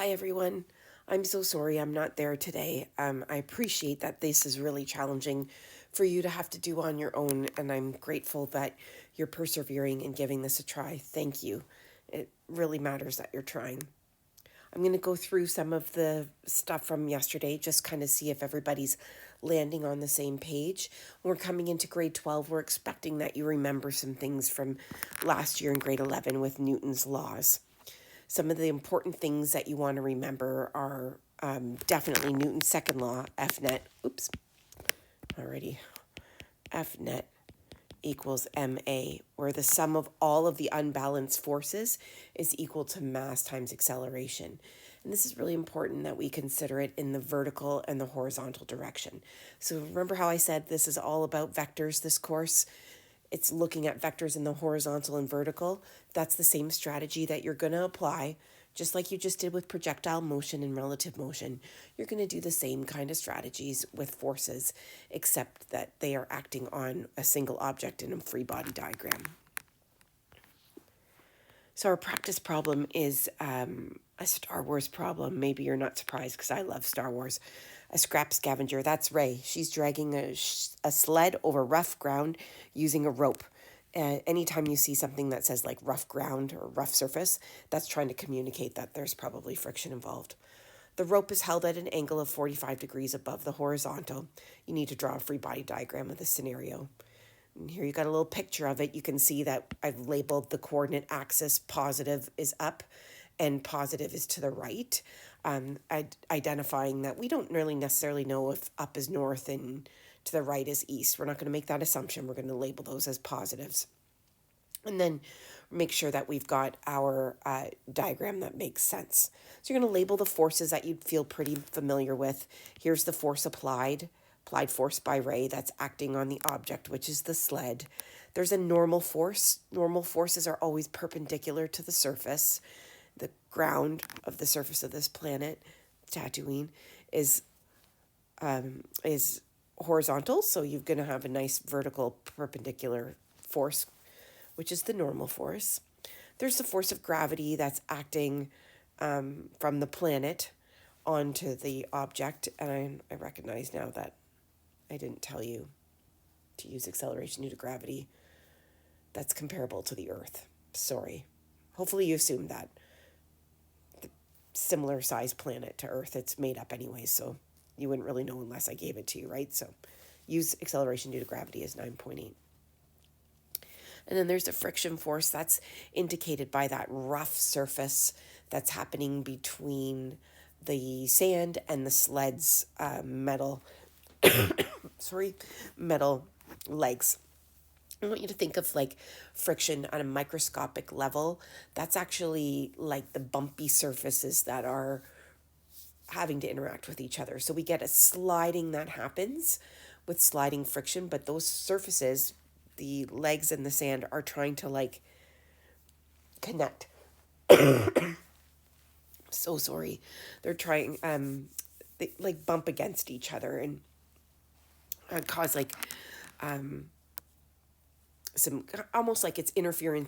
Hi, everyone. I'm so sorry I'm not there today. I appreciate that this is really challenging for you to have to do on your own, and I'm grateful that you're persevering and giving this a try. Thank you. It really matters that you're trying. I'm going to go through some of the stuff from yesterday, just kind of see if everybody's landing on the same page. We're coming into grade 12. We're expecting that you remember some things from last year in grade 11 with Newton's laws. Some of the important things that you want to remember are definitely Newton's second law, F net. Oops, already. F net equals ma, where the sum of all of the unbalanced forces is equal to mass times acceleration. And this is really important that we consider it in the vertical and the horizontal direction. So remember how I said this is all about vectors, this course? It's looking at vectors in the horizontal and vertical. That's the same strategy that you're going to apply, just like you just did with projectile motion and relative motion. You're going to do the same kind of strategies with forces, except that they are acting on a single object in a free body diagram. So our practice problem is a Star Wars problem. Maybe you're not surprised because I love Star Wars. A scrap scavenger. That's Rey. She's dragging a sled over rough ground using a rope. Anytime you see something that says like rough ground or rough surface, that's trying to communicate that there's probably friction involved. The rope is held at an angle of 45 degrees above the horizontal. You need to draw a free body diagram of the scenario. And here you got a little picture of it. You can see that I've labeled the coordinate axis positive is up and positive is to the right, identifying that we don't really necessarily know if up is north and to the right is east. We're not going to make that assumption. We're going to label those as positives. And then make sure that we've got our diagram that makes sense. So you're going to label the forces that you'd feel pretty familiar with. Here's the force applied force by Rey that's acting on the object, which is the sled. There's a normal force. Normal forces are always perpendicular to the surface. The ground of the surface of this planet, Tatooine, is horizontal, so you're going to have a nice vertical perpendicular force, which is the normal force. There's the force of gravity that's acting from the planet onto the object, and I recognize now that I didn't tell you to use acceleration due to gravity. That's comparable to the Earth. Sorry. Hopefully you assumed that. The similar sized planet to Earth, it's made up anyway, so you wouldn't really know unless I gave it to you, right? So use acceleration due to gravity as 9.8. And then there's the friction force that's indicated by that rough surface that's happening between the sand and the sled's metal legs. I want you to think of like friction on a microscopic level. That's actually like the bumpy surfaces that are having to interact with each other. So we get a sliding that happens with sliding friction, but those surfaces, the legs and the sand, are trying to like connect. So sorry. They're trying they like bump against each other and cause like some almost like it's interfering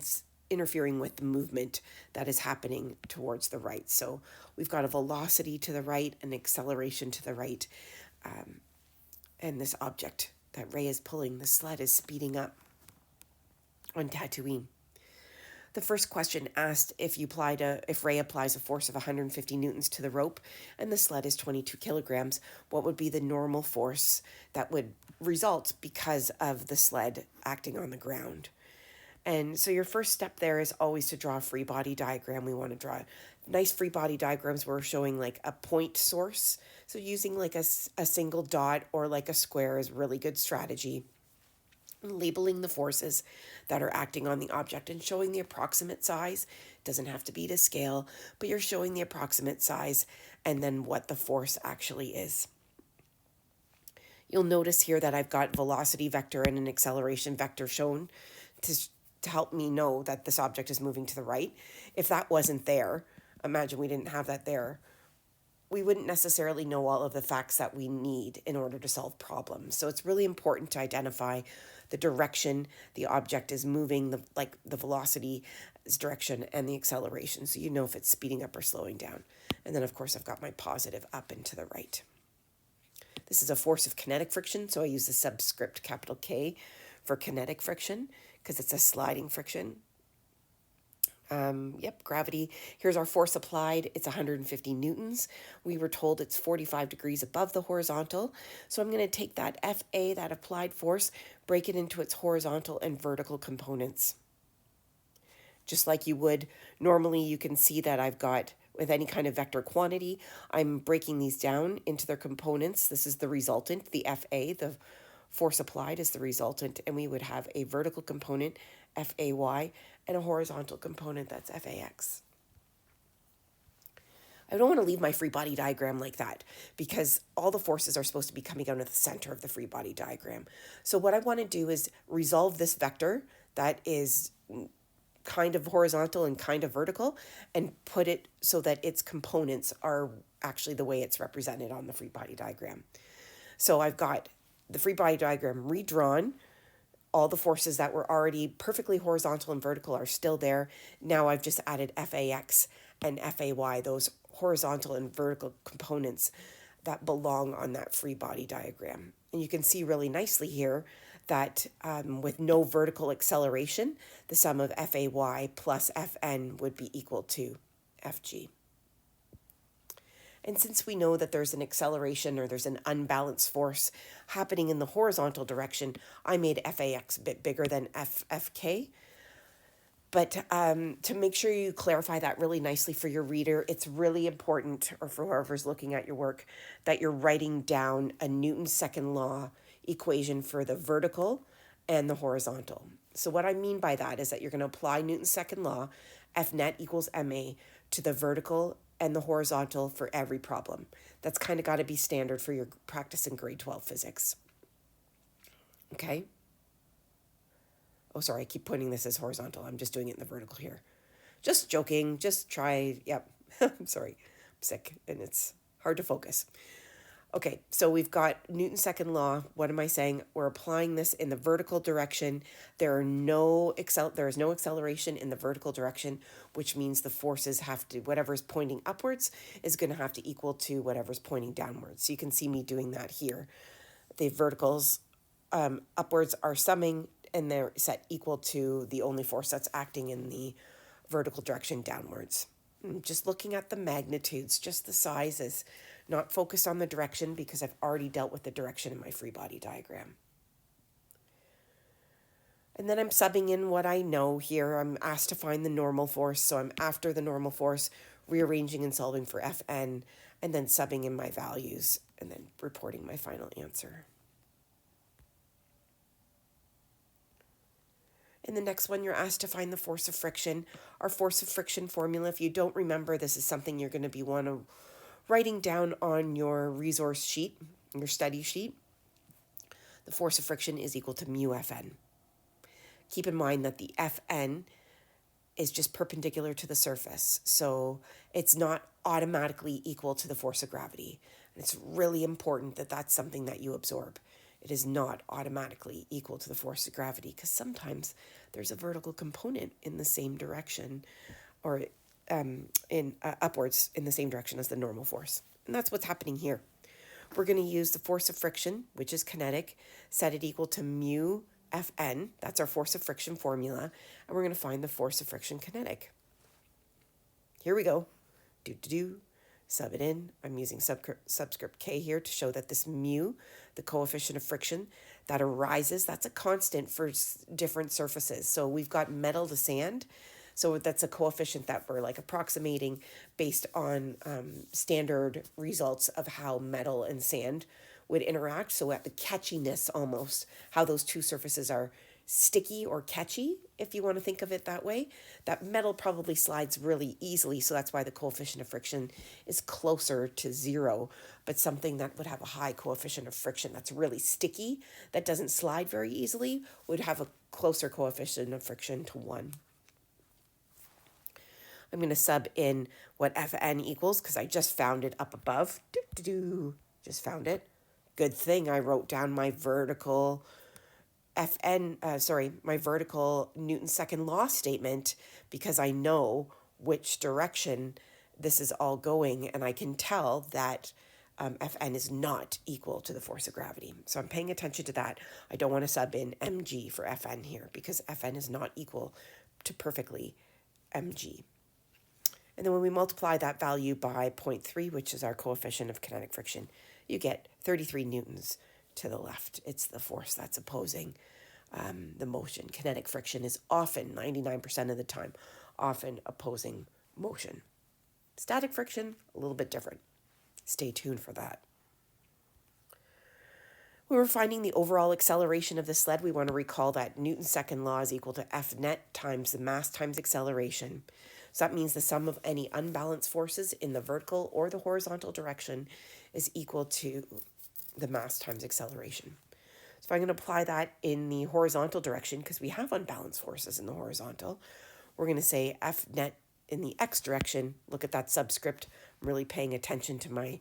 with the movement that is happening towards the right. So we've got a velocity to the right, an acceleration to the right, and this object that Rey is pulling, the sled, is speeding up on Tatooine. The first question asked if Rey applies a force of 150 newtons to the rope and the sled is 22 kilograms, what would be the normal force that would result because of the sled acting on the ground? And so your first step there is always to draw a free body diagram. We want to draw nice free body diagrams where we're showing like a point source. So using like a single dot or like a square is really good strategy. Labeling the forces that are acting on the object and showing the approximate size. Doesn't have to be to scale, but you're showing the approximate size and then what the force actually is. You'll notice here that I've got velocity vector and an acceleration vector shown to help me know that this object is moving to the right. If that wasn't there, imagine we didn't have that there, we wouldn't necessarily know all of the facts that we need in order to solve problems. So it's really important to identify the direction the object is moving, the velocity direction and the acceleration. So you know if it's speeding up or slowing down. And then of course I've got my positive up and to the right. This is a force of kinetic friction, so I use the subscript capital K for kinetic friction because it's a sliding friction. Gravity. Here's our force applied. It's 150 newtons. We were told it's 45 degrees above the horizontal. So I'm going to take that FA, that applied force, break it into its horizontal and vertical components. Just like you would normally, you can see that I've got, with any kind of vector quantity, I'm breaking these down into their components. This is the resultant, the FA, the force applied is the resultant, and we would have a vertical component, FAY, and a horizontal component, that's FAX. I don't want to leave my free body diagram like that because all the forces are supposed to be coming out of the center of the free body diagram. So what I want to do is resolve this vector that is kind of horizontal and kind of vertical and put it so that its components are actually the way it's represented on the free body diagram. So I've got the free body diagram redrawn. All the forces that were already perfectly horizontal and vertical are still there. Now I've just added FAX and FAY, those horizontal and vertical components that belong on that free body diagram. And you can see really nicely here that with no vertical acceleration, the sum of FAY plus FN would be equal to FG. And since we know that there's an acceleration or there's an unbalanced force happening in the horizontal direction, I made FAX a bit bigger than FK. But to make sure you clarify that really nicely for your reader, it's really important, or for whoever's looking at your work, that you're writing down a Newton's second law equation for the vertical and the horizontal. So what I mean by that is that you're going to apply Newton's second law, F net equals ma, to the vertical and the horizontal for every problem. That's kind of got to be standard for your practice in grade 12 physics. Okay? Oh, sorry, I keep pointing this as horizontal. I'm just doing it in the vertical here. Just joking, just try, yep. I'm sorry, I'm sick and it's hard to focus. Okay, so we've got Newton's second law. What am I saying? We're applying this in the vertical direction. There is no acceleration in the vertical direction, which means the forces have to, whatever's pointing upwards is going to have to equal to whatever's pointing downwards. So you can see me doing that here. The verticals upwards are summing, and they're set equal to the only force that's acting in the vertical direction downwards. Just looking at the magnitudes, just the sizes, not focused on the direction because I've already dealt with the direction in my free body diagram. And then I'm subbing in what I know here. I'm asked to find the normal force, so I'm after the normal force, rearranging and solving for Fn, and then subbing in my values, and then reporting my final answer. In the next one, you're asked to find the force of friction. Our force of friction formula, if you don't remember, this is something you're going to be writing down on your resource sheet, your study sheet. The force of friction is equal to mu Fn. Keep in mind that the Fn is just perpendicular to the surface, so it's not automatically equal to the force of gravity. And it's really important that that's something that you absorb. It is not automatically equal to the force of gravity because sometimes there's a vertical component in the same direction or upwards in the same direction as the normal force. And that's what's happening here. We're going to use the force of friction, which is kinetic, set it equal to mu Fn. That's our force of friction formula. And we're going to find the force of friction kinetic. Here we go. Sub it in. I'm using subscript K here to show that this mu, the coefficient of friction that arises, that's a constant for different surfaces. So we've got metal to sand. So that's a coefficient that we're like approximating based on standard results of how metal and sand would interact. So at the catchiness almost, how those two surfaces are sticky or catchy, if you want to think of it that way. That metal probably slides really easily, so that's why the coefficient of friction is closer to 0. But something that would have a high coefficient of friction that's really sticky, that doesn't slide very easily, would have a closer coefficient of friction to 1. I'm going to sub in what Fn equals because I just found it up above. Just found it. Good thing I wrote down my vertical my vertical Newton's second law statement, because I know which direction this is all going, and I can tell that Fn is not equal to the force of gravity. So I'm paying attention to that. I don't want to sub in mg for Fn here because Fn is not equal to perfectly mg. And then when we multiply that value by zero point 0.3, which is our coefficient of kinetic friction, you get 33 newtons to the left. It's the force that's opposing the motion. Kinetic friction is often, 99% of the time, often opposing motion. Static friction, a little bit different. Stay tuned for that. When we're finding the overall acceleration of the sled, we want to recall that Newton's second law is equal to F net times the mass times acceleration. So that means the sum of any unbalanced forces in the vertical or the horizontal direction is equal to the mass times acceleration. So if I'm going to apply that in the horizontal direction, because we have unbalanced forces in the horizontal, we're going to say F net in the x direction. Look at that subscript. I'm really paying attention to my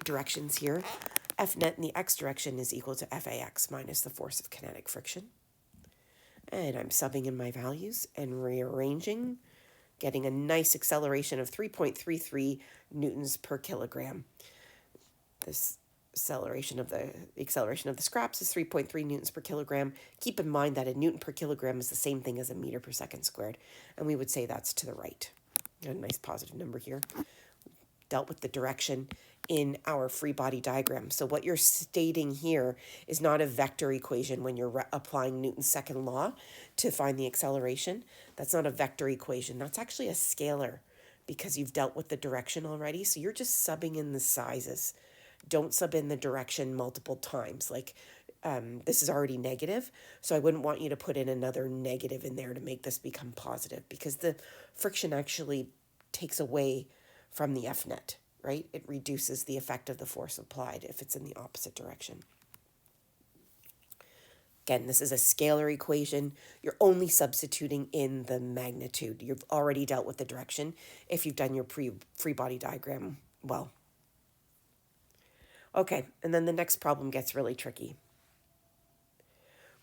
directions here. F net in the x direction is equal to Fax minus the force of kinetic friction. And I'm subbing in my values and rearranging, getting a nice acceleration of 3.33 newtons per kilogram. This acceleration of the scraps is 3.3 newtons per kilogram. Keep in mind that a newton per kilogram is the same thing as a meter per second squared, and we would say that's to the right. A nice positive number here. Dealt with the direction in our free body diagram. So what you're stating here is not a vector equation when you're applying Newton's second law to find the acceleration. That's not a vector equation. That's actually a scalar because you've dealt with the direction already. So you're just subbing in the sizes. Don't sub in the direction multiple times. Like this is already negative, so I wouldn't want you to put in another negative in there to make this become positive because the friction actually takes away from the F net, right? It reduces the effect of the force applied if it's in the opposite direction. Again, this is a scalar equation. You're only substituting in the magnitude. You've already dealt with the direction if you've done your free body diagram well. Okay, and then the next problem gets really tricky.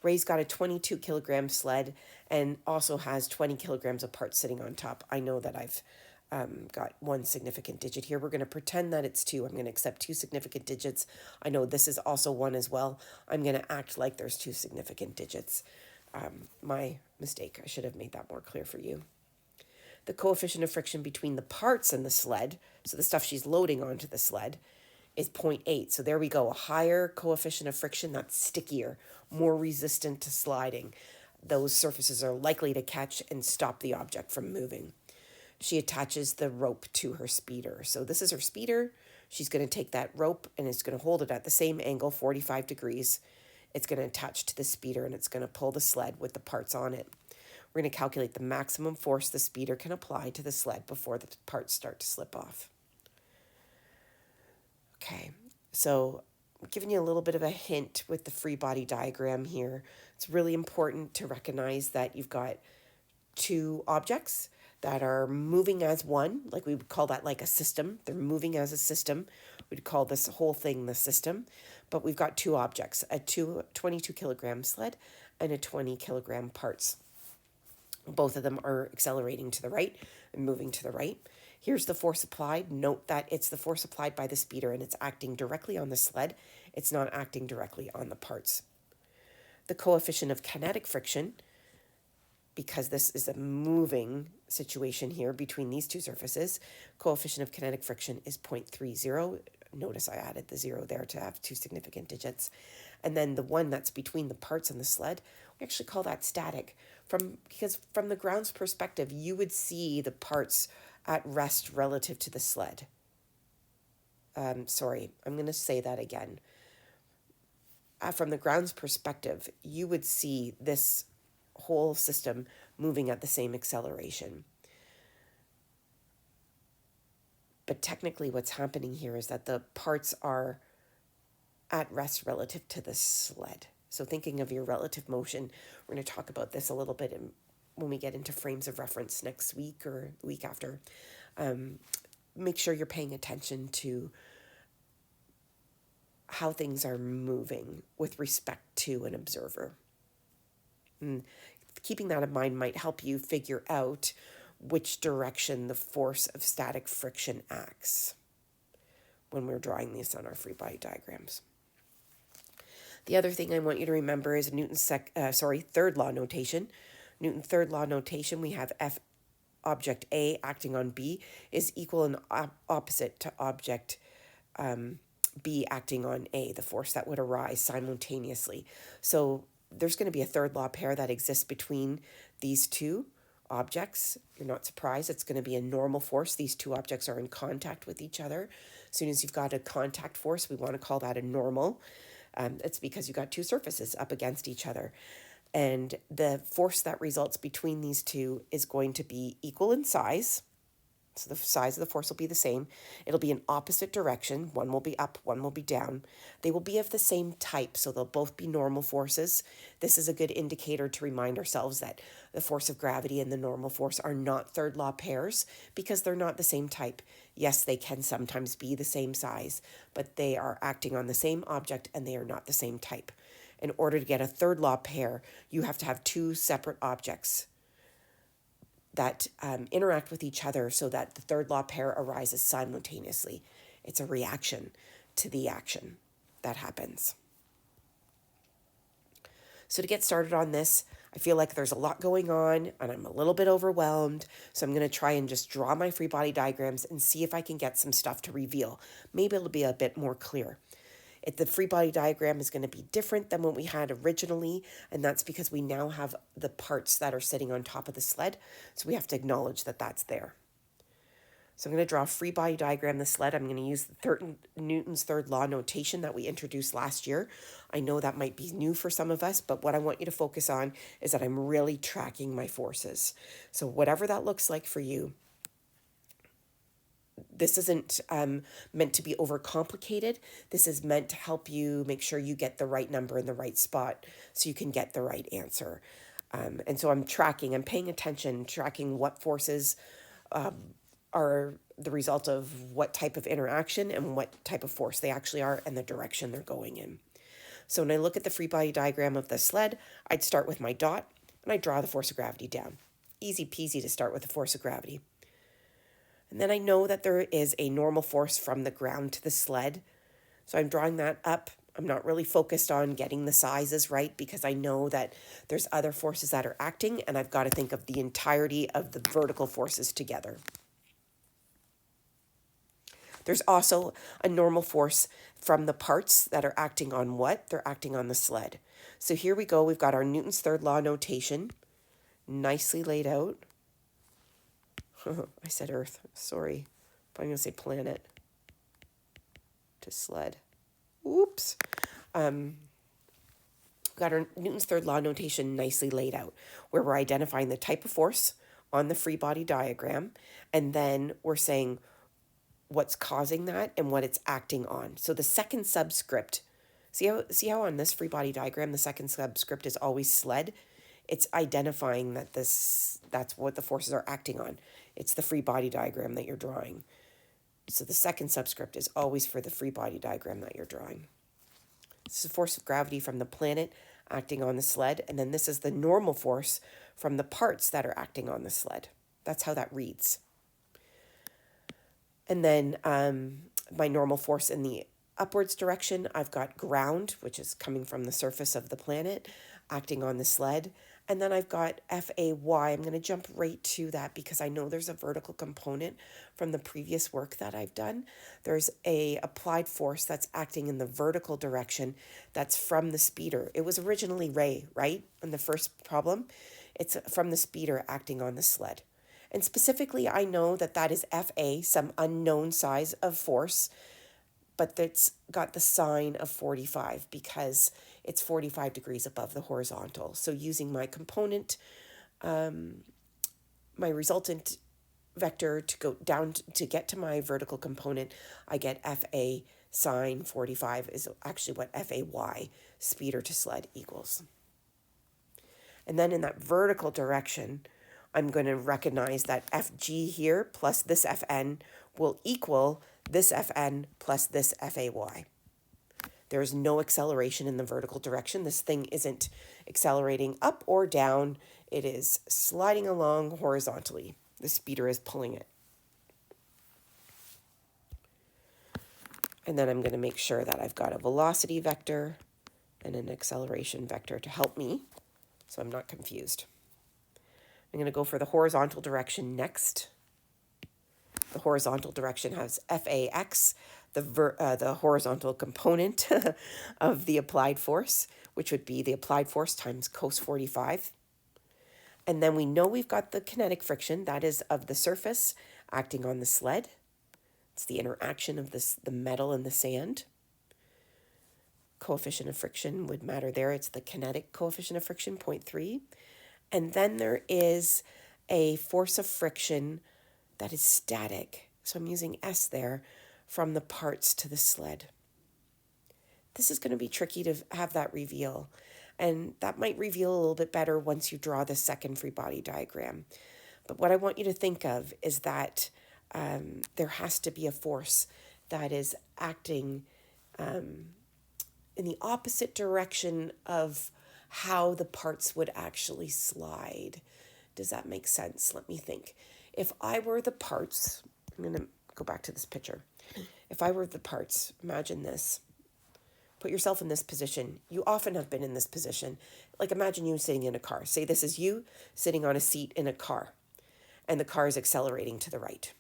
Ray's got a 22 kilogram sled and also has 20 kilograms of parts sitting on top. I know that I've got one significant digit here. We're going to pretend that it's 2. I'm going to accept 2 significant digits. I know this is also 1 as well. I'm going to act like there's 2 significant digits. My mistake. I should have made that more clear for you. The coefficient of friction between the parts and the sled, so the stuff she's loading onto the sled, is 0.8. So there we go. A higher coefficient of friction, that's stickier, more resistant to sliding. Those surfaces are likely to catch and stop the object from moving. She attaches the rope to her speeder. So this is her speeder. She's going to take that rope and it's going to hold it at the same angle, 45 degrees. It's going to attach to the speeder and it's going to pull the sled with the parts on it. We're going to calculate the maximum force the speeder can apply to the sled before the parts start to slip off. Okay, so I'm giving you a little bit of a hint with the free body diagram here. It's really important to recognize that you've got 2 objects that are moving as one, like we would call that like a system. They're moving as a system. We'd call this whole thing the system. But we've got 2 objects, a 22 kilogram sled and a 20 kilogram parts. Both of them are accelerating to the right and moving to the right. Here's the force applied. Note that it's the force applied by the speeder and it's acting directly on the sled. It's not acting directly on the parts. The coefficient of kinetic friction, because this is a moving situation here between these 2 surfaces, coefficient of kinetic friction is 0.30. Notice I added the 0 there to have 2 significant digits. And then the one that's between the parts and the sled, we actually call that static. Because from the ground's perspective, you would see the parts at rest relative to the sled. Sorry, I'm going to say that again. From the ground's perspective, you would see this whole system moving at the same acceleration. But technically what's happening here is that the parts are at rest relative to the sled. So thinking of your relative motion, we're going to talk about this a little bit when we get into frames of reference next week or the week after. Make sure you're paying attention to how things are moving with respect to an observer. And keeping that in mind might help you figure out which direction the force of static friction acts when we're drawing these on our free body diagrams. The other thing I want you to remember is Newton's third law notation. Newton's third law notation, we have F object A acting on B is equal and opposite to object B acting on A, the force that would arise simultaneously. So there's going to be a third law pair that exists between these two objects. You're not surprised. It's going to be a normal force. These two objects are in contact with each other. As soon as you've got a contact force, we want to call that a normal. It's because you've got two surfaces up against each other. And the force that results between these two is going to be equal in size. So the size of the force will be the same. It'll be in opposite direction. One will be up, one will be down. They will be of the same type, so they'll both be normal forces. This is a good indicator to remind ourselves that the force of gravity and the normal force are not third law pairs because they're not the same type. Yes, they can sometimes be the same size, but they are acting on the same object and they are not the same type. In order to get a third law pair, you have to have two separate objects that interact with each other so that the third law pair arises simultaneously. It's a reaction to the action that happens. So to get started on this, I feel like there's a lot going on and I'm a little bit overwhelmed. So I'm going to try and just draw my free body diagrams and see if I can get some stuff to reveal. Maybe it'll be a bit more clear. The free body diagram is going to be different than what we had originally, and that's because we now have the parts that are sitting on top of the sled, so we have to acknowledge that that's there. So I'm going to draw a free body diagram of the sled. I'm going to use Newton's third law notation that we introduced last year. I know that might be new for some of us, but what I want you to focus on is that I'm really tracking my forces. So whatever that looks like for you, this isn't meant to be overcomplicated. This is meant to help you make sure you get the right number in the right spot so you can get the right answer. And so I'm paying attention, tracking what forces are the result of what type of interaction and what type of force they actually are and the direction they're going in. So when I look at the free body diagram of the sled, I'd start with my dot and I draw the force of gravity down. Easy peasy to start with the force of gravity. And then I know that there is a normal force from the ground to the sled. So I'm drawing that up. I'm not really focused on getting the sizes right because I know that there's other forces that are acting and I've got to think of the entirety of the vertical forces together. There's also a normal force from the parts that are acting on what? They're acting on the sled. So here we go. We've got our Newton's third law notation nicely laid out. I said Earth. Sorry. I'm going to say planet to sled. Oops. Got our Newton's third law notation nicely laid out, where we're identifying the type of force on the free body diagram, and then we're saying what's causing that and what it's acting on. So the second subscript, see how on this free body diagram the second subscript is always sled? It's identifying that that's what the forces are acting on. It's the free body diagram that you're drawing. So the second subscript is always for the free body diagram that you're drawing. This is the force of gravity from the planet acting on the sled, and then this is the normal force from the parts that are acting on the sled. That's how that reads. And then my normal force in the upwards direction, I've got ground, which is coming from the surface of the planet, acting on the sled. And then I've got FAY. I'm going to jump right to that because I know there's a vertical component from the previous work that I've done. There's a applied force that's acting in the vertical direction that's from the speeder. It was originally Ray, right? In the first problem, it's from the speeder acting on the sled. And specifically, I know that that is FA, some unknown size of force, but that's got the sign of 45 because it's 45 degrees above the horizontal. So using my component, my resultant vector to go down to get to my vertical component, I get FA sine 45 is actually what FAY, speeder to sled, equals. And then in that vertical direction, I'm going to recognize that FG here plus this FN will equal this FN plus this FAY. There's no acceleration in the vertical direction. This thing isn't accelerating up or down. It is sliding along horizontally. The speeder is pulling it. And then I'm going to make sure that I've got a velocity vector and an acceleration vector to help me, so I'm not confused. I'm going to go for the horizontal direction next. The horizontal direction has FAX, the horizontal component of the applied force, which would be the applied force times cos 45. And then we know we've got the kinetic friction, that is of the surface acting on the sled. It's the interaction of the metal and the sand. Coefficient of friction would matter there. It's the kinetic coefficient of friction, 0.3. And then there is a force of friction that is static. So I'm using S there from the parts to the sled. This is going to be tricky to have that reveal. And that might reveal a little bit better once you draw the second free body diagram. But what I want you to think of is that there has to be a force that is acting in the opposite direction of how the parts would actually slide. Does that make sense? Let me think. If I were the parts, I'm going to go back to this picture. If I were the parts, imagine this. Put yourself in this position. You often have been in this position. Like imagine you sitting in a car. Say this is you sitting on a seat in a car, and the car is accelerating to the right.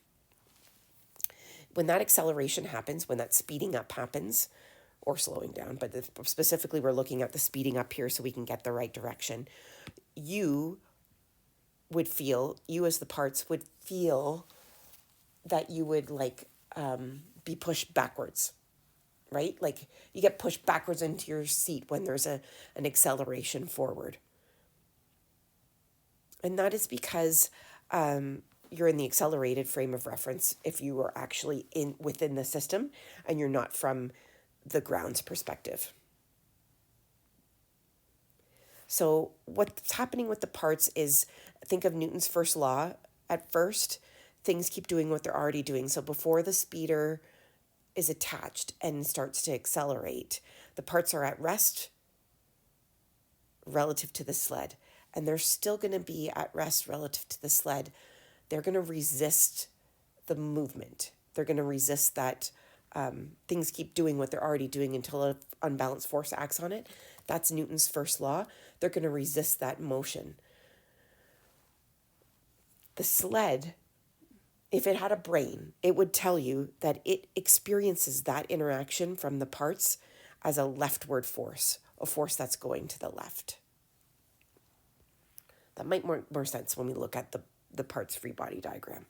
When that acceleration happens, when that speeding up happens, or slowing down, but specifically we're looking at the speeding up here so we can get the right direction. You as the parts would feel that you would be pushed backwards, right? Like you get pushed backwards into your seat when there's an acceleration forward. And that is because you're in the accelerated frame of reference if you are actually within the system and you're not from the ground's perspective. So what's happening with the parts is, think of Newton's first law. At first, things keep doing what they're already doing. So before the speeder is attached and starts to accelerate, the parts are at rest relative to the sled. And they're still going to be at rest relative to the sled. They're going to resist the movement. They're going to resist that things keep doing what they're already doing until an unbalanced force acts on it. That's Newton's first law. They're going to resist that motion. The sled, if it had a brain, it would tell you that it experiences that interaction from the parts as a leftward force, a force that's going to the left. That might make more sense when we look at the parts free body diagram.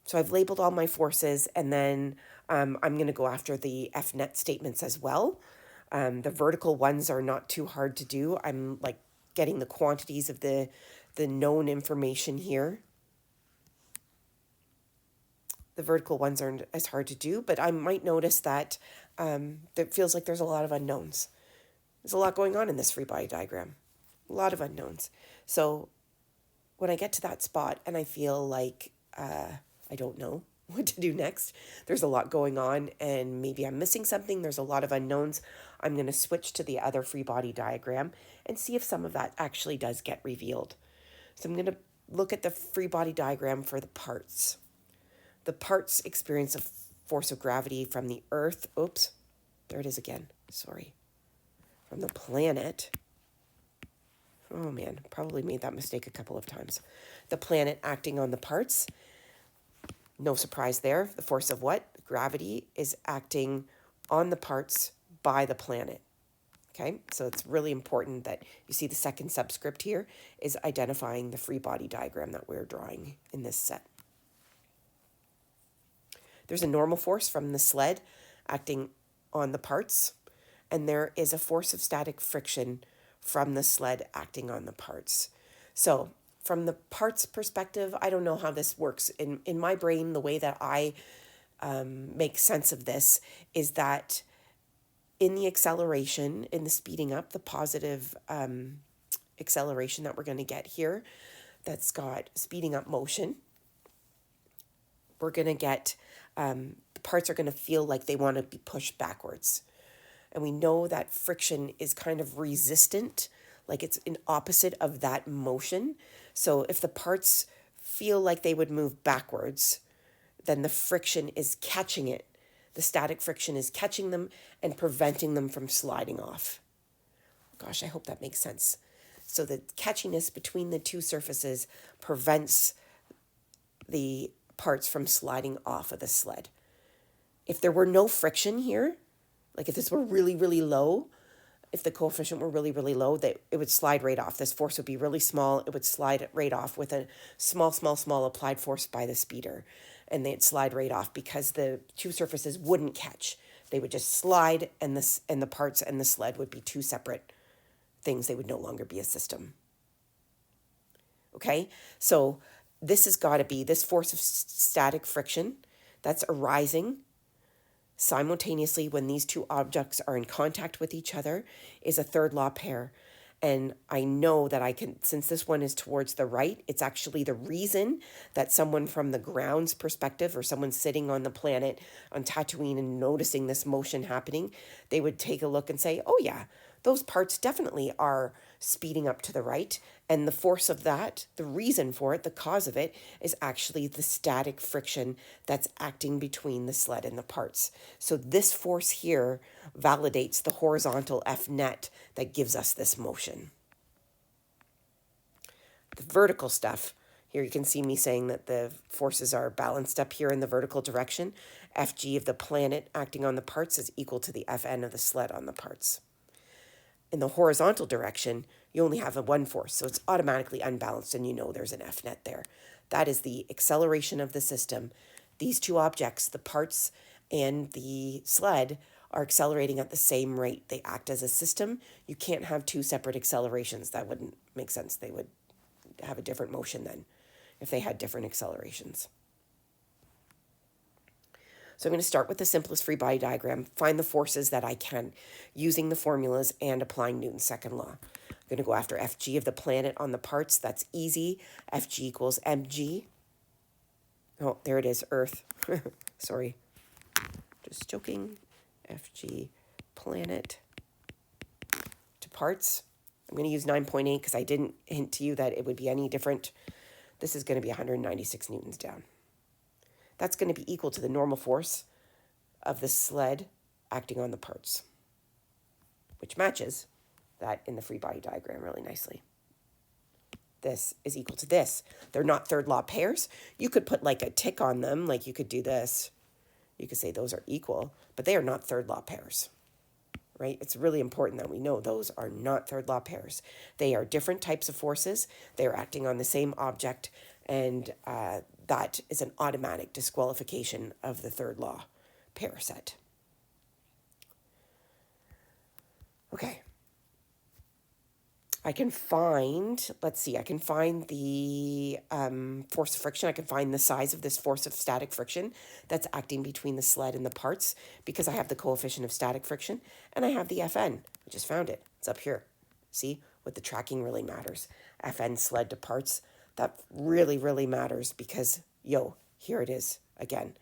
So I've labeled all my forces, and then I'm going to go after the FNet statements as well. The vertical ones are not too hard to do. I'm like getting the quantities of the known information here. The vertical ones aren't as hard to do, but I might notice that it feels like there's a lot of unknowns. There's a lot going on in this free body diagram. A lot of unknowns. So when I get to that spot and I feel like I don't know what to do next, there's a lot going on and maybe I'm missing something, there's a lot of unknowns, I'm going to switch to the other free body diagram and see if some of that actually does get revealed. So I'm going to look at the free body diagram for the parts. The parts experience a force of gravity from the Earth. Oops, there it is again. Sorry. From the planet. Oh man, probably made that mistake a couple of times. The planet acting on the parts. No surprise there. The force of what? Gravity is acting on the parts by the planet. Okay, so it's really important that you see the second subscript here is identifying the free body diagram that we're drawing in this set. There's a normal force from the sled acting on the parts, and there is a force of static friction from the sled acting on the parts. So from the parts perspective, I don't know how this works. In my brain, the way that I make sense of this is that in the acceleration, in the speeding up, the positive acceleration that we're going to get here, that's got speeding up motion, we're going to get the parts are going to feel like they want to be pushed backwards. And we know that friction is kind of resistant, like it's an opposite of that motion. So if the parts feel like they would move backwards, then the friction is catching it. The static friction is catching them and preventing them from sliding off. Gosh, I hope that makes sense. So the catchiness between the two surfaces prevents the parts from sliding off of the sled. If there were no friction here, like if this were really, really low, if the coefficient were really, really low, that it would slide right off. This force would be really small. It would slide right off with a small applied force by the speeder. And they'd slide right off because the two surfaces wouldn't catch. They would just slide, and the parts and the sled would be two separate things. They would no longer be a system. Okay? So this has got to be this force of static friction that's arising simultaneously when these two objects are in contact with each other is a third law pair. And I know that I can, since this one is towards the right, it's actually the reason that someone from the ground's perspective or someone sitting on the planet on Tatooine and noticing this motion happening, they would take a look and say, oh yeah, those parts definitely are speeding up to the right. And the force of that, the reason for it, the cause of it, is actually the static friction that's acting between the sled and the parts. So this force here validates the horizontal F net that gives us this motion. The vertical stuff, here you can see me saying that the forces are balanced up here in the vertical direction. Fg of the planet acting on the parts is equal to the Fn of the sled on the parts. In the horizontal direction, you only have a one force, so it's automatically unbalanced, and you know there's an F net there. That is the acceleration of the system. These two objects, the parts and the sled, are accelerating at the same rate. They act as a system. You can't have two separate accelerations. That wouldn't make sense. They would have a different motion then if they had different accelerations. So I'm going to start with the simplest free body diagram, find the forces that I can using the formulas and applying Newton's second law. I'm going to go after Fg of the planet on the parts. That's easy. Fg equals mg. Oh, there it is, Earth. Sorry. Just joking. Fg planet to parts. I'm going to use 9.8 because I didn't hint to you that it would be any different. This is going to be 196 newtons down. That's going to be equal to the normal force of the sled acting on the parts, which matches that in the free body diagram really nicely. This is equal to this. They're not third law pairs. You could put like a tick on them, like you could do this. You could say those are equal, but they are not third law pairs, right? It's really important that we know those are not third law pairs. They are different types of forces. They are acting on the same object, and that is an automatic disqualification of the third law pair set. Okay. I can find, let's see, I can find the force of friction. I can find the size of this force of static friction that's acting between the sled and the parts because I have the coefficient of static friction and I have the Fn. I just found it. It's up here. See, what the tracking really matters. Fn sled to parts. That really, really matters because, here it is again.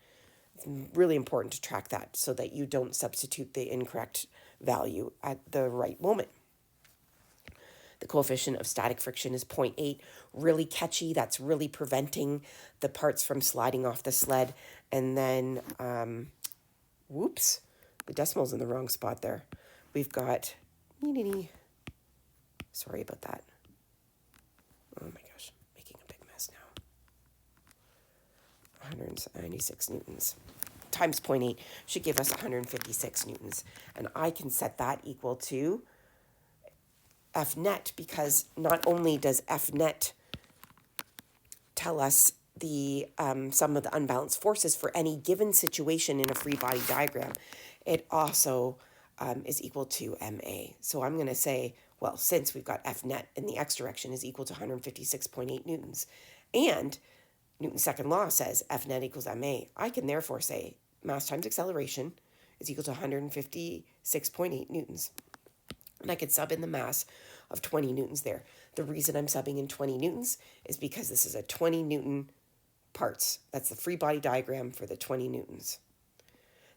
It's really important to track that so that you don't substitute the incorrect value at the right moment. The coefficient of static friction is 0.8, really catchy. That's really preventing the parts from sliding off the sled. And then, whoops, the decimal's in the wrong spot there. We've got, sorry about that. Oh my gosh, making a big mess now. 196 newtons times 0.8 should give us 156 newtons. And I can set that equal to F net because not only does F net tell us the sum of the unbalanced forces for any given situation in a free body diagram, it also is equal to MA. So I'm going to say, well, since we've got F net in the x direction is equal to 156.8 newtons, and Newton's second law says F net equals MA, I can therefore say mass times acceleration is equal to 156.8 newtons. And I could sub in the mass of 20 newtons there. The reason I'm subbing in 20 newtons is because this is a 20 newton parts. That's the free body diagram for the 20 newtons.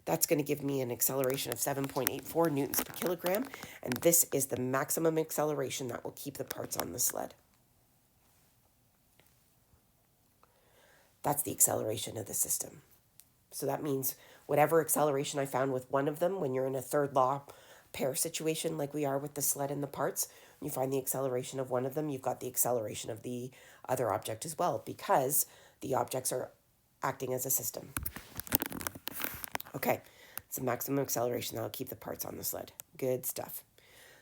That's going to give me an acceleration of 7.84 newtons per kilogram, and this is the maximum acceleration that will keep the parts on the sled. That's the acceleration of the system. So that means whatever acceleration I found with one of them, when you're in a third law pair situation like we are with the sled and the parts, when you find the acceleration of one of them, you've got the acceleration of the other object as well, because the objects are acting as a system. Okay, it's the maximum acceleration that'll keep the parts on the sled. Good stuff.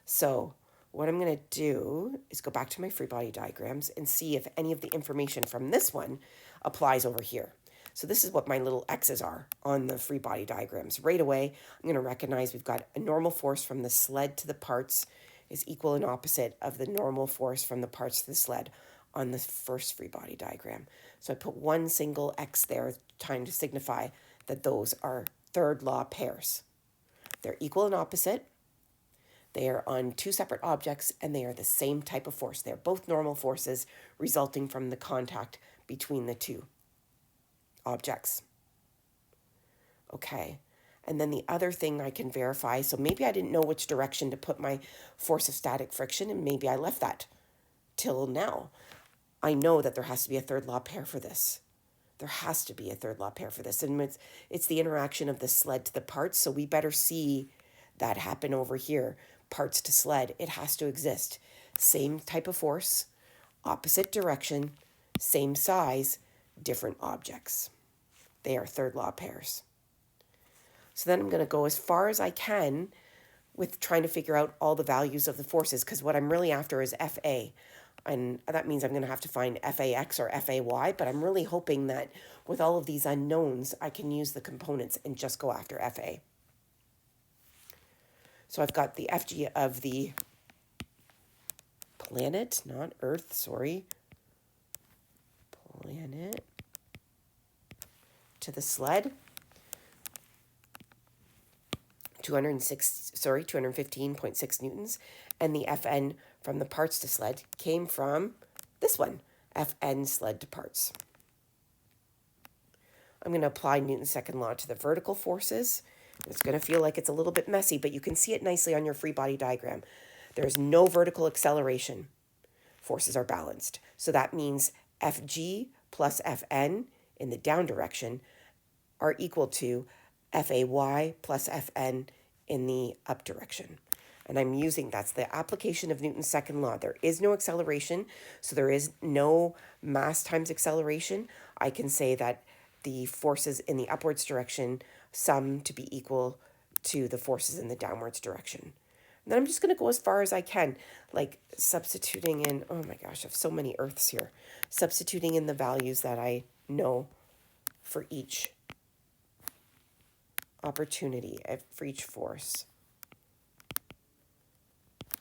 So what I'm going to do is go back to my free body diagrams and see if any of the information from this one applies over here. So this is what my little X's are on the free body diagrams. Right away, I'm going to recognize we've got a normal force from the sled to the parts is equal and opposite of the normal force from the parts to the sled on the first free body diagram. So I put one single X there, trying to signify that those are third law pairs. They're equal and opposite. They are on two separate objects, and they are the same type of force. They're both normal forces resulting from the contact between the two objects. Okay, and then the other thing I can verify, so maybe I didn't know which direction to put my force of static friction, and maybe I left that till now. I know that there has to be a third law pair for this. There has to be a third law pair for this, and it's the interaction of the sled to the parts, so we better see that happen over here. Parts to sled, it has to exist. Same type of force, opposite direction, same size, different objects. They are third law pairs. So then I'm going to go as far as I can with trying to figure out all the values of the forces, because what I'm really after is FA. And that means I'm going to have to find FAX or FAY, but I'm really hoping that with all of these unknowns, I can use the components and just go after FA. So I've got the FG of the planet, not Earth, sorry. Planet to the sled. 215.6 newtons. And the Fn from the parts to sled came from this one, Fn sled to parts. I'm going to apply Newton's second law to the vertical forces. It's going to feel like it's a little bit messy, but you can see it nicely on your free body diagram. There's no vertical acceleration. Forces are balanced. So that means Fg plus Fn in the down direction are equal to Fay plus Fn in the up direction. And I'm using, that's the application of Newton's second law. There is no acceleration, so there is no mass times acceleration. I can say that the forces in the upwards direction sum to be equal to the forces in the downwards direction. And then I'm just going to go as far as I can, like substituting in, oh my gosh, I have so many earths here, substituting in the values that I know for each opportunity, for each force.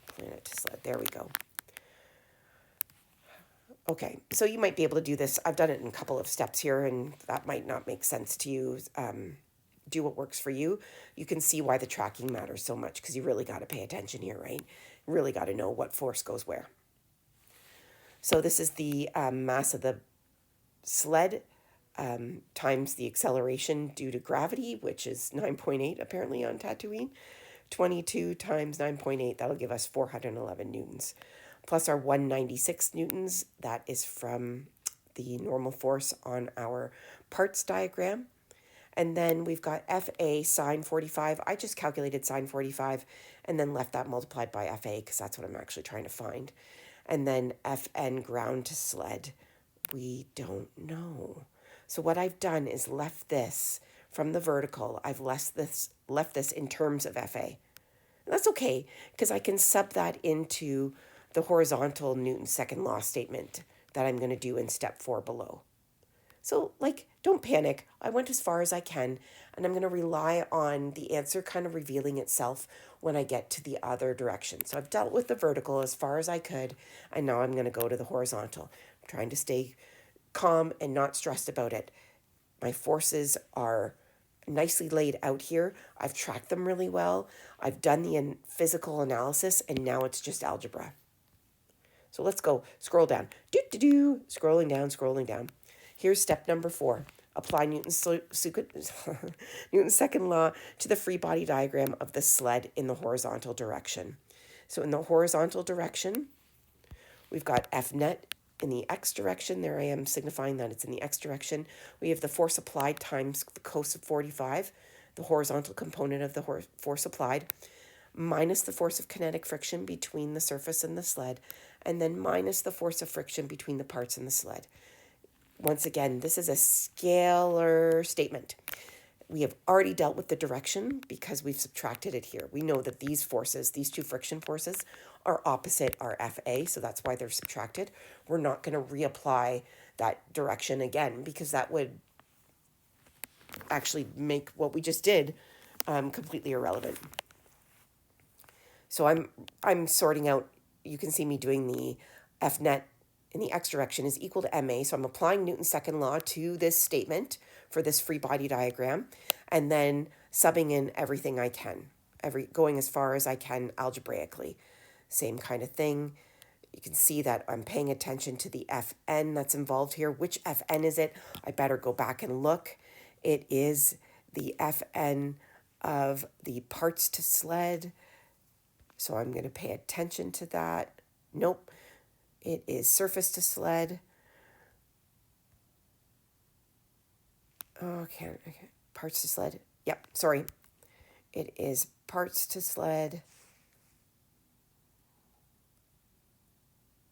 Planet to sled, there we go. Okay, so you might be able to do this. I've done it in a couple of steps here, and that might not make sense to you. Do what works for you. You can see why the tracking matters so much, because you really got to pay attention here, right? You really got to know what force goes where. So this is the mass of the sled times the acceleration due to gravity, which is 9.8 apparently on Tatooine. 22 times 9.8, that'll give us 411 newtons. Plus our 196 newtons, that is from the normal force on our parts diagram. And then we've got FA sine 45. I just calculated sine 45 and then left that multiplied by FA because that's what I'm actually trying to find. And then Fn ground to sled, we don't know. So what I've done is left this from the vertical. I've left this in terms of FA. And that's okay, because I can sub that into the horizontal Newton's second law statement that I'm going to do in step 4 below. So, don't panic. I went as far as I can, and I'm going to rely on the answer kind of revealing itself when I get to the other direction. So I've dealt with the vertical as far as I could, and now I'm going to go to the horizontal. I'm trying to stay calm and not stressed about it. My forces are nicely laid out here. I've tracked them really well. I've done the physical analysis, and now it's just algebra. So let's go. Scroll down. Scrolling down. Here's step number 4. Apply Newton's second law to the free body diagram of the sled in the horizontal direction. So in the horizontal direction, we've got F net in the x direction. There I am signifying that it's in the x direction. We have the force applied times the cos of 45, the horizontal component of the force applied, minus the force of kinetic friction between the surface and the sled, and then minus the force of friction between the parts and the sled. Once again, this is a scalar statement. We have already dealt with the direction because we've subtracted it here. We know that these forces, these two friction forces, are opposite our FA, so that's why they're subtracted. We're not going to reapply that direction again because that would actually make what we just did completely irrelevant. So I'm sorting out, you can see me doing the F net in the x direction is equal to ma. So I'm applying Newton's second law to this statement for this free body diagram, and then subbing in everything I can, going as far as I can algebraically. Same kind of thing. You can see that I'm paying attention to the Fn that's involved here. Which Fn is it? I better go back and look. It is the Fn of the parts to sled. So I'm going to pay attention to that. Nope. It is surface to sled. Okay. Parts to sled. Yep, sorry. It is parts to sled.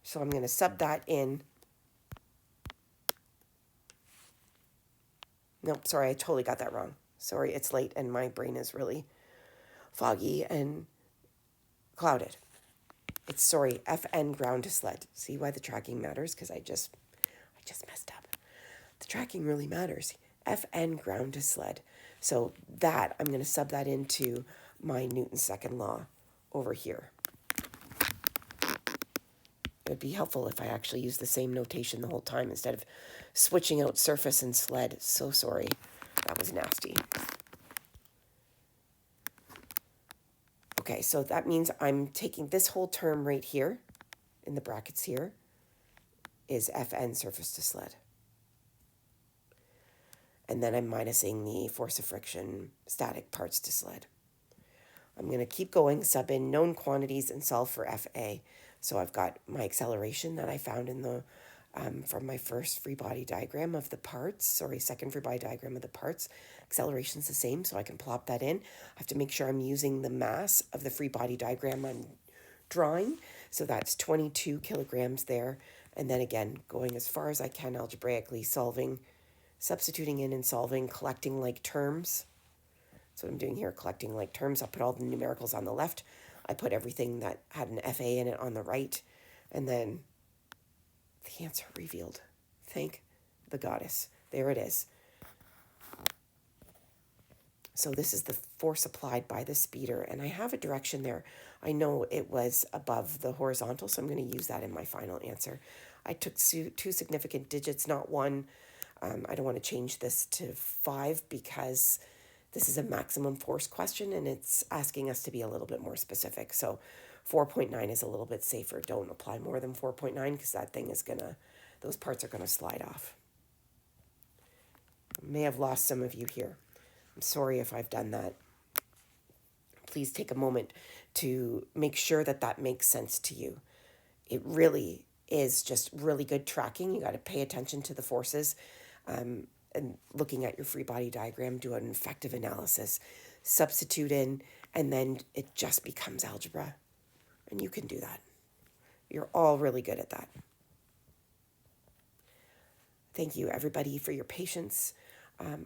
So I'm going to sub that in. Nope, sorry, I totally got that wrong. Sorry, it's late and my brain is really foggy and clouded. It's, sorry, Fn ground to sled. See why the tracking matters? Because I just messed up. The tracking really matters. Fn ground to sled. So that, I'm going to sub that into my Newton's second law over here. It would be helpful if I actually used the same notation the whole time instead of switching out surface and sled. So sorry. That was nasty. Okay, so that means I'm taking this whole term right here, in the brackets here, is Fn surface to sled. And then I'm minusing the force of friction static parts to sled. I'm going to keep going, sub in known quantities, and solve for Fa. So I've got my acceleration that I found in the from my first free body diagram of the parts, second free body diagram of the parts. Acceleration's the same, so I can plop that in. I have to make sure I'm using the mass of the free body diagram I'm drawing. So that's 22 kilograms there. And then again, going as far as I can algebraically, solving, substituting in and solving, collecting like terms. That's what I'm doing here, collecting like terms. I'll put all the numericals on the left. I put everything that had an FA in it on the right. And then the answer revealed. Thank the goddess. There it is. So this is the force applied by the speeder. And I have a direction there. I know it was above the horizontal, so I'm going to use that in my final answer. I took two significant digits, not one. I don't want to change this to 5 because this is a maximum force question and it's asking us to be a little bit more specific. So 4.9 is a little bit safer. Don't apply more than 4.9 because that thing is those parts are going to slide off. I may have lost some of you here. I'm sorry if I've done that. Please take a moment to make sure that that makes sense to you. It really is just really good tracking. You got to pay attention to the forces and looking at your free body diagram, do an effective analysis, substitute in, and then it just becomes algebra. And you can do that. You're all really good at that. Thank you, everybody, for your patience.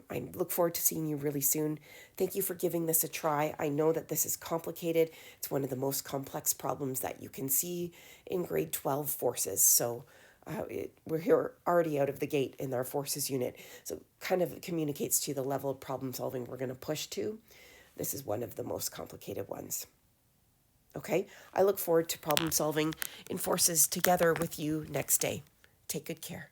I look forward to seeing you really soon. Thank you for giving this a try. I know that this is complicated. It's one of the most complex problems that you can see in grade 12 forces. So we're here already out of the gate in our forces unit. So it kind of communicates to you the level of problem solving we're going to push to. This is one of the most complicated ones. Okay, I look forward to problem solving in forces together with you next day. Take good care.